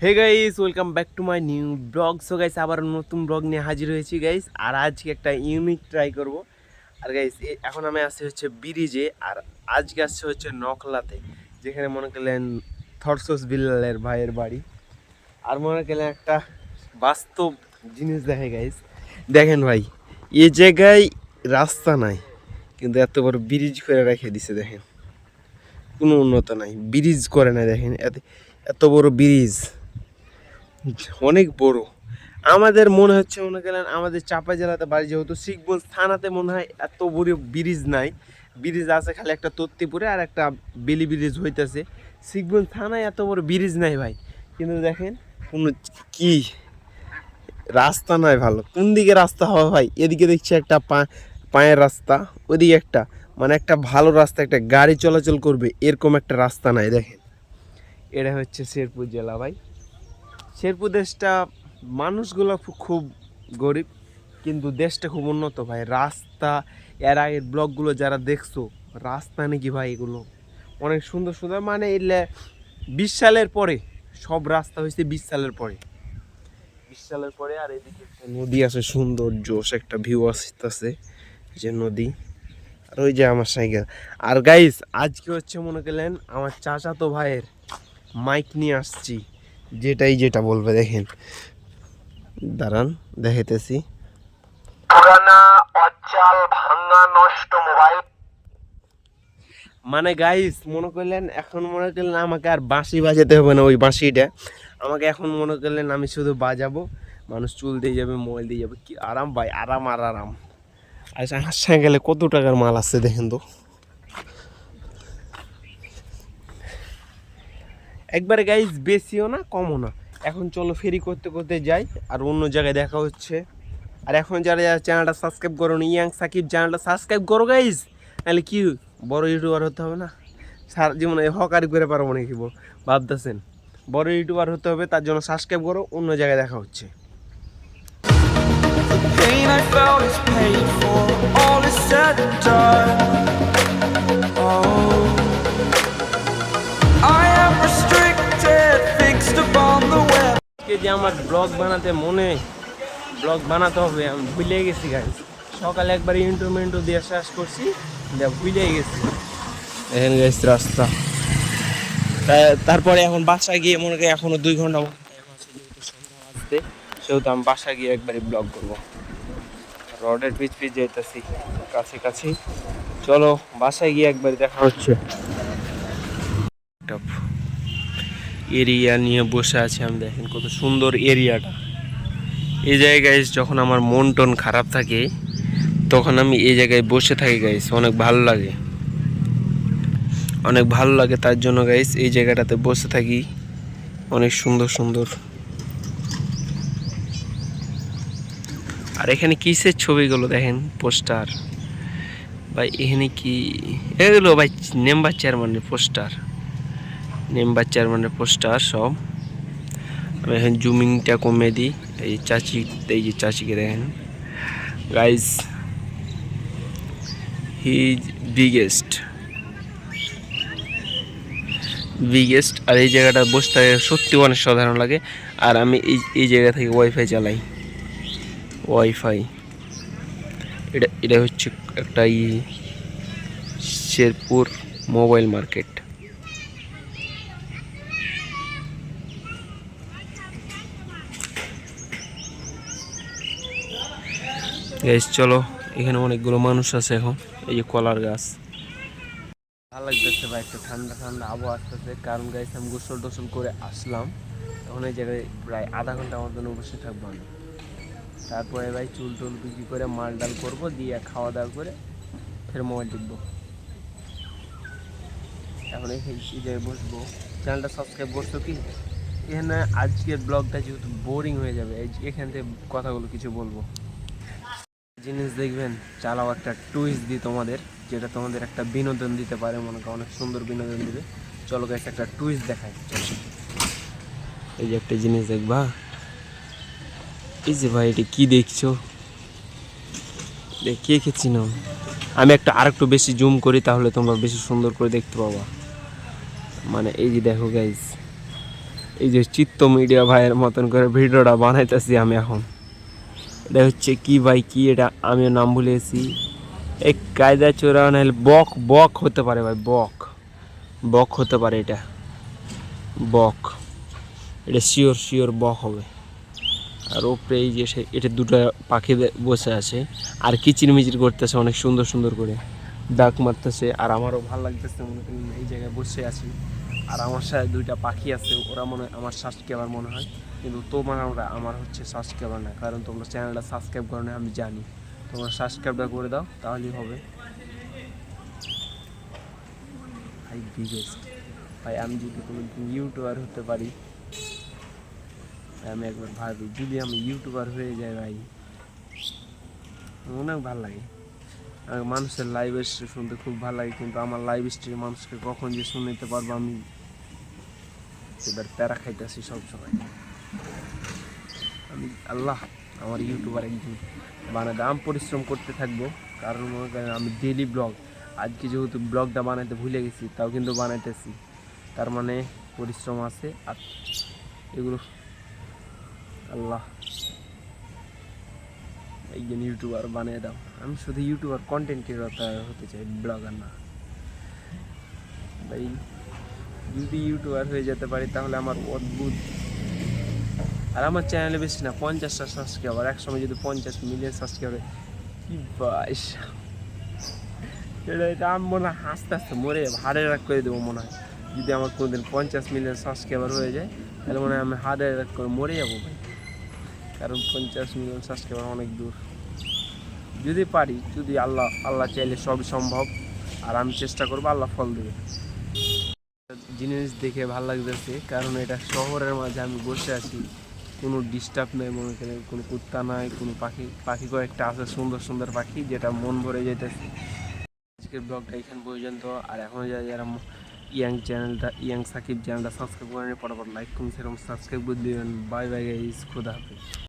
Hey guys, welcome back to my new blog. So guys, আবার নতুন blog নিয়ে হাজির হয়েছি গাইস। আর আজকে একটা ইউনিক ট্রাই করব। আর গাইস, এখন আমি আসছি হচ্ছে ব্রিজে, আর আজকে আসছে হচ্ছে নকলাতে, যেখানে মনে করলেন থরসোস বিল্লালের ভাইয়ের বাড়ি। আর মনে করলেন একটা বাস্তব জিনিস দেখে গাইস। দেখেন ভাই, এই জায়গায় রাস্তা নাই, কিন্তু এত বড় ব্রিজ করে রেখে দিছে। দেখেন, কোনো উন্নত নাই, ব্রিজ করে নাই। দেখেন এত এত বড় ব্রিজ, অনেক বড়। আমাদের মনে হচ্ছে, মনে করেন আমাদের চাঁপাই জেলাতে বাড়ি, যেহেতু শিখগঞ্জ থানাতে মনে হয় এত বড় ব্রিজ নাই। ব্রিজ আছে খালি একটা তত্তিপুরে, আর একটা বেলি ব্রিজ হইতেছে। শিখগঞ্জ থানায় এত বড় ব্রিজ নাই ভাই। কিন্তু দেখেন, কোনো কি রাস্তা নাই ভালো। কোন দিকে রাস্তা হবে ভাই? এদিকে দেখছি একটা পায়ের রাস্তা, ওইদিকে একটা, মানে একটা ভালো রাস্তা, একটা গাড়ি চলাচল করবে এরকম একটা রাস্তা নাই। দেখেন, এটা হচ্ছে শেরপুর জেলা ভাই। শেরপুর দেশটা, মানুষগুলো খুব গরিব, কিন্তু দেশটা খুব উন্নত ভাই। রাস্তা, এর আগের ব্লগগুলো যারা দেখছো, রাস্তা নাকি ভাই এগুলো অনেক সুন্দর সুন্দর, মানে এলে 20 সালের পরে সব রাস্তা হয়েছে, 20 সালের পরে, 20 সালের পরে। আর এদিকে একটা নদী আছে, সুন্দর জোশ একটা ভিউ আসতেছে, যে নদী। আর ওই যে আমার সাইকেল। আর গাইস, আজকে হচ্ছে মনে করলেন আমার চাচাতো ভাইয়ের মাইক নিয়ে আসছি, যেটা বলবে। দেখেন, দাঁড়ান দেখাইতেছি। পুরানা অচাল ভাঙা নষ্ট মোবাইল। মানে গাইস, মনে করলেন এখন মনে করলেন আমাকে আর বাঁশি বাজাতে হবে না, ওই বাঁশিটা আমাকে এখন মনে করলেন আমি শুধু বাজাবো, মানুষ চুল দিয়ে যাবে, মোবাইল দিয়ে যাবে। কি আরাম ভাই, আরাম আর আরাম। আচ্ছা, হাসায় গেলে কত টাকার মাল আছে দেখেন তো। একবারে গাইস, বেশিও না কমও না। এখন চলো ফেরি করতে করতে যাই, আর অন্য জায়গায় দেখা হচ্ছে। আর এখন যারা যারা চ্যানেলটা সাবস্ক্রাইব করো নি, ইয়াং সাকিব চ্যানেলটা সাবস্ক্রাইব করো গাইজ। নাহলে কি বড় ইউটিউবার হতে হবে না? সারা জীবনে হকারি করে পারবো নাকি ভাবতেছেন? বড় ইউটিউবার হতে হবে, তার জন্য সাবস্ক্রাইব করো। অন্য জায়গায় দেখা হচ্ছে। Pain I felt is paid for, all is said and done. Oh, I am restricted, fixed upon the web. আজকে যে আমার ব্লগ বানাতে হবে, আমি ভুলে গেছি গাইজ। সকালে একবার ইন্টু দিয়ে শেষ করছি, যা ভুলে গেছি। দেখেন গাইজ রাস্তা। তারপরে এখন বাসায় গিয়ে মনে করি এখনো 2 ঘন্টা মতো টাইম আছে, যেহেতু সন্ধ্যা আসতে, সেহেতু আমি বাসায় গিয়ে একবারই ব্লগ করবো। রডের পিচ যাইতেছি কাছে। চলো বাসায় গিয়ে একবারই দেখা হচ্ছে। একটা এরিয়া নিয়ে বসে আছি আমি, দেখেন কত সুন্দর এরিয়াটা। এই জায়গায় যখন আমার মন টন খারাপ থাকে, তখন আমি এই জায়গায় বসে থাকি গাইস। অনেক ভালো লাগে, তার জন্য গাইস এই জায়গাটাতে বসে থাকি। অনেক সুন্দর সুন্দর। আর এখানে কিসের ছবিগুলো দেখেন, পোস্টার ভাই। এখানে কি এগুলো ভাই? মেম্বার চেয়ারম্যানের পোস্টার সব। আমি এখন জুমিংটা কমে দিই। এই যে চাচিকে দেখেন গাইস, হি বিগেস্ট। আর এই জায়গাটা বসতে সত্যি অনেক সাধারণ লাগে। আর আমি এই জায়গা থেকে ওয়াইফাই চালাই। এটা হচ্ছে একটা শেরপুর মোবাইল মার্কেট। গাইস চলো, এখানে অনেকগুলো মানুষ আছে এখন। এই যে কলার গাছ, ভালো লাগতেছে ভাই, একটু ঠান্ডা ঠান্ডা আবহাওয়া আসতেছে। কারণ গাইস, আমি গোসল টোসল করে আসলাম, এখন এই জায়গায় প্রায় আধা ঘন্টা মতন বসে থাকবো আমি। তারপরে ভাই চুল টুল বিক্রি করে মাল ডাল করবো, দিয়ে খাওয়া দাওয়া করে ফের মোবাইল টিপবো। এখন এই জায়গায় বসবো। চ্যানেলটা সাবস্ক্রাইব করছো কি? এখানে আজকের ব্লগটা যেহেতু বোরিং হয়ে যাবে, এখান থেকে কথাগুলো কিছু বলবো। জিনিস দেখবেন, চালাও একটা টুইস্ট দিই তোমাদের, যেটা তোমাদের একটা বিনোদন দিতে পারে, মনে করো অনেক সুন্দর বিনোদন দিবে। চলো গাইস, একটা টুইস্ট দেখাই। চলো, এই যে একটা জিনিস দেখবা। এই যে ভাই, এটা কি দেখছো? কে খেয়েছি না? আমি আরেকটু বেশি জুম করি, তাহলে তোমরা বেশি সুন্দর করে দেখতে পাবা। মানে এই যে দেখো গাইস, এই যে চিত্ত মিডিয়া ভাইয়ের মতন করে ভিডিওটা বানাইতেছি আমি এখন। এটা হচ্ছে কি ভাই, কি এটা আমিও নাম ভুলেছি। এই কায়দা চোরা নাহলে বক, বক হতে পারে ভাই, বক, বক হতে পারে এটা, বক। এটা শিওর শিওর বক হবে। আর ওপরে এই যে এটা দুটো পাখি বসে আছে আর কিচিরমিচির করতেছে অনেক সুন্দর সুন্দর করে, ডাক মারতেছে। আর আমারও ভালো লাগতেছে, মনে করি এই জায়গায় বসে আছি আর আমার সাথে দুইটা পাখি আছে, ওরা মনে হয় আমার সাবস্ক্রাইবার মনে হয়, কিন্তু তোমরা আমার হচ্ছে সাবস্ক্রাইবার না, কারণ তোমরা চ্যানেলটা সাবস্ক্রাইব করো না আমি জানি। তোমরা সাবস্ক্রাইবটা করে দাও তাহলেই হবে। ভাই বিগেস্ট ভাই, আমি যদি কোনো ইউটিউবার হতে পারি, আমি একবার ভাবি যদি আমি ইউটিউবার হয়ে যাই ভাই, অনেক ভালো লাগে। মানুষের লাইভ স্ট্রিম শুনতে খুব ভালো লাগে, কিন্তু আমার লাইভ স্ট্রিম মানুষকে কখন যে শুনতে পারবো আমি এবার প্যারা খাইতেছি সবসময়। আমি আল্লাহ আমার ইউটিউবার একদিন বানাতে, আমি পরিশ্রম করতে থাকবো, কারণ মনে করেন আমি ডেইলি ব্লগ, আজকে যেহেতু ব্লগটা বানাইতে ভুলে গেছি তাও কিন্তু বানাইতেছি, তার মানে পরিশ্রম আছে। আর এগুলো আল্লাহ একজন ইউটিউবার বানিয়ে দাও। আমি শুধু ইউটিউবার কন্টেন্ট ক্রিয়েটর হতে চাই, ব্লগার না ভাই। যদি ইউটিউবার হয়ে যেতে পারি তাহলে আমার অদ্ভুত। আর আমার চ্যানেলে বেশি না 50টা সাবস্ক্রাইবার, একসময় যদি 50 মিলিয়ন সাবস্ক্রাইবার, কি বাইস, এটা আমি মনে হয় হাসতে হাসতে মরে হার্ট অ্যাটাক করে দেবো মনে হয়। যদি আমার কোনোদিন 50 মিলিয়ন সাবস্ক্রাইবার হয়ে যায় তাহলে মনে হয় আমি হার্ট অ্যাটাক করে মরে যাবো ভাই, কারণ 50 মিলিয়ন সাবস্ক্রাইবার অনেক দূর। যদি পারি, যদি আল্লাহ আল্লাহ চাইলে সবই সম্ভব, আর আমি চেষ্টা করবো, আল্লাহ ফল দেবে। জিনিস দেখে ভালো লাগতেছে, কারণ এটা শহরের মাঝে আমি বসে আছি, কোনো ডিস্টার্ব নেই, মনে করেন কোনো কুত্তা নাই, কোনো পাখি, পাখি কয়েকটা আছে সুন্দর সুন্দর পাখি, যেটা মন ভরে যেতেছে। আজকের ব্লগটা এখানে পর্যন্ত। আর এখন যারা ইয়াং চ্যানেলটা, ইয়াং সাকিব চ্যানেলটা সাবস্ক্রাইব করেন, পরপর লাইক করুন, সেরকম সাবস্ক্রাইব করে দিবেন। বাই বাই গাইস, খোদা হাফেজ।